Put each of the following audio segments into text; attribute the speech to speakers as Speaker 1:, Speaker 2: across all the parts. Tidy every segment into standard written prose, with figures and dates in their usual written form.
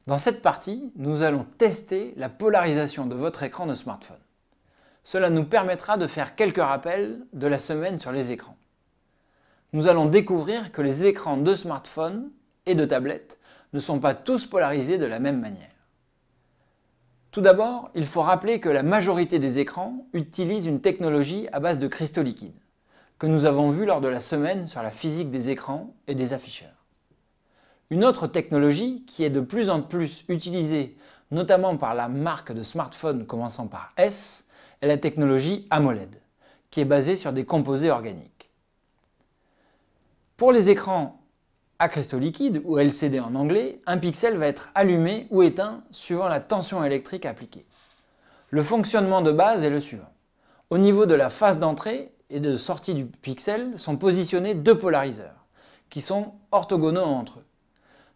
Speaker 1: Dans cette partie, nous allons tester la polarisation de votre écran de smartphone. Cela nous permettra de faire quelques rappels de la semaine sur les écrans. Nous allons découvrir que les écrans de smartphone et de tablette ne sont pas tous polarisés de la même manière. Tout d'abord, il faut rappeler que la majorité des écrans utilisent une technologie à base de cristaux liquides, que nous avons vu lors de la semaine sur la physique des écrans et des afficheurs. Une autre technologie qui est de plus en plus utilisée, notamment par la marque de smartphones commençant par S, est la technologie AMOLED, qui est basée sur des composés organiques. Pour les écrans à cristaux liquides, ou LCD en anglais, un pixel va être allumé ou éteint suivant la tension électrique appliquée. Le fonctionnement de base est le suivant. Au niveau de la phase d'entrée et de sortie du pixel sont positionnés deux polariseurs, qui sont orthogonaux entre eux.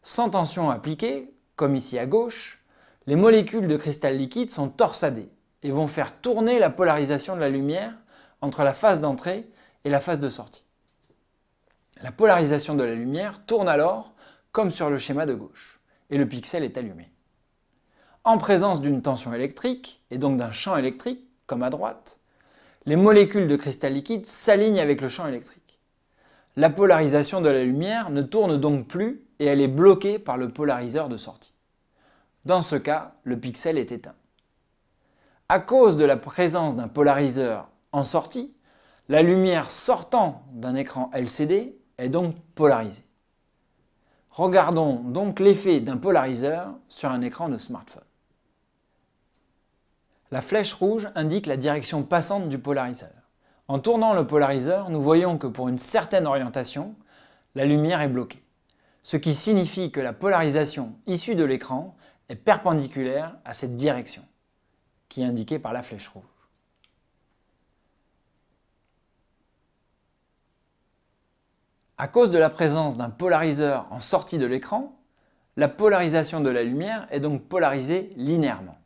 Speaker 1: Sans tension appliquée, comme ici à gauche, les molécules de cristal liquide sont torsadées et vont faire tourner la polarisation de la lumière entre la phase d'entrée et la phase de sortie. La polarisation de la lumière tourne alors comme sur le schéma de gauche et le pixel est allumé. En présence d'une tension électrique et donc d'un champ électrique, comme à droite, les molécules de cristal liquide s'alignent avec le champ électrique. La polarisation de la lumière ne tourne donc plus et elle est bloquée par le polariseur de sortie. Dans ce cas, le pixel est éteint. À cause de la présence d'un polariseur en sortie, la lumière sortant d'un écran LCD est donc polarisée. Regardons donc l'effet d'un polariseur sur un écran de smartphone. La flèche rouge indique la direction passante du polariseur. En tournant le polariseur, nous voyons que pour une certaine orientation, la lumière est bloquée, ce qui signifie que la polarisation issue de l'écran est perpendiculaire à cette direction, qui est indiquée par la flèche rouge. À cause de la présence d'un polariseur en sortie de l'écran, la polarisation de la lumière est donc polarisée linéairement.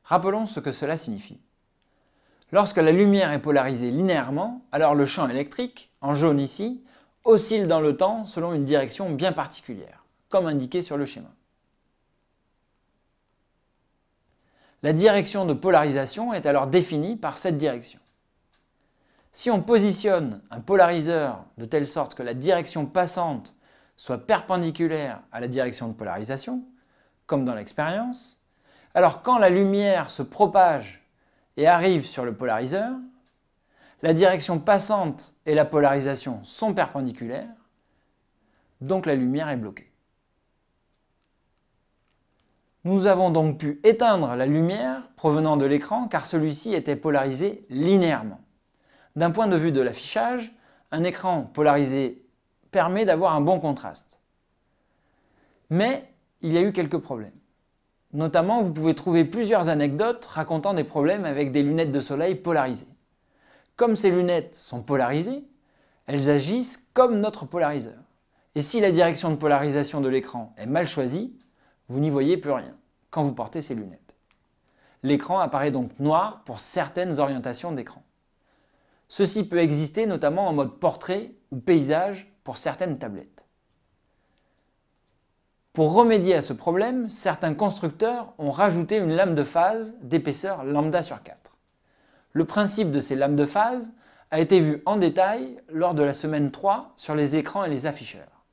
Speaker 1: Rappelons ce que cela signifie. Lorsque la lumière est polarisée linéairement, alors le champ électrique, en jaune ici, oscille dans le temps selon une direction bien particulière, comme indiqué sur le schéma. La direction de polarisation est alors définie par cette direction. Si on positionne un polariseur de telle sorte que la direction passante soit perpendiculaire à la direction de polarisation, comme dans l'expérience, alors quand la lumière se propage et arrive sur le polariseur, la direction passante et la polarisation sont perpendiculaires, donc la lumière est bloquée. Nous avons donc pu éteindre la lumière provenant de l'écran car celui-ci était polarisé linéairement. D'un point de vue de l'affichage, un écran polarisé permet d'avoir un bon contraste. Mais il y a eu quelques problèmes. Notamment, vous pouvez trouver plusieurs anecdotes racontant des problèmes avec des lunettes de soleil polarisées. Comme ces lunettes sont polarisées, elles agissent comme notre polariseur. Et si la direction de polarisation de l'écran est mal choisie, vous n'y voyez plus rien quand vous portez ces lunettes. L'écran apparaît donc noir pour certaines orientations d'écran. Ceci peut exister notamment en mode portrait ou paysage pour certaines tablettes. Pour remédier à ce problème, certains constructeurs ont rajouté une lame de phase d'épaisseur lambda sur 4. Le principe de ces lames de phase a été vu en détail lors de la semaine 3 sur les écrans et les afficheurs.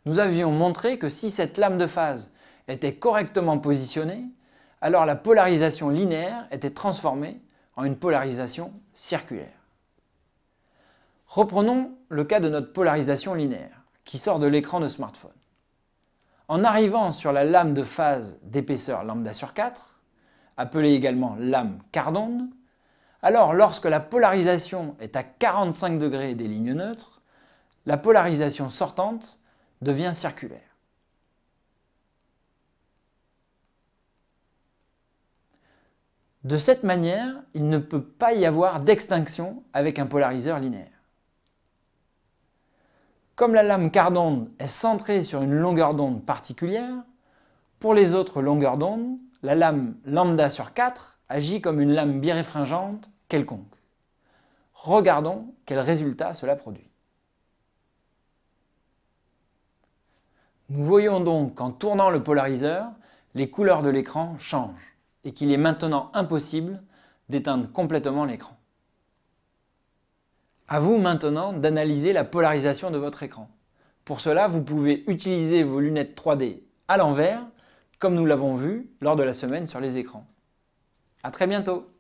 Speaker 1: Nous avions montré que si cette lame de phase était correctement positionnée, alors la polarisation linéaire était transformée en une polarisation circulaire. Reprenons le cas de notre polarisation linéaire, qui sort de l'écran de smartphone. En arrivant sur la lame de phase d'épaisseur lambda sur 4, appelée également lame quart d'onde, alors lorsque la polarisation est à 45 degrés des lignes neutres, la polarisation sortante devient circulaire. De cette manière, il ne peut pas y avoir d'extinction avec un polariseur linéaire. Comme la lame quart d'onde est centrée sur une longueur d'onde particulière, pour les autres longueurs d'onde, la lame lambda sur 4 agit comme une lame biréfringente quelconque. Regardons quel résultat cela produit. Nous voyons donc qu'en tournant le polariseur, les couleurs de l'écran changent et qu'il est maintenant impossible d'éteindre complètement l'écran. À vous maintenant d'analyser la polarisation de votre écran. Pour cela, vous pouvez utiliser vos lunettes 3D à l'envers, comme nous l'avons vu lors de la semaine sur les écrans. À très bientôt!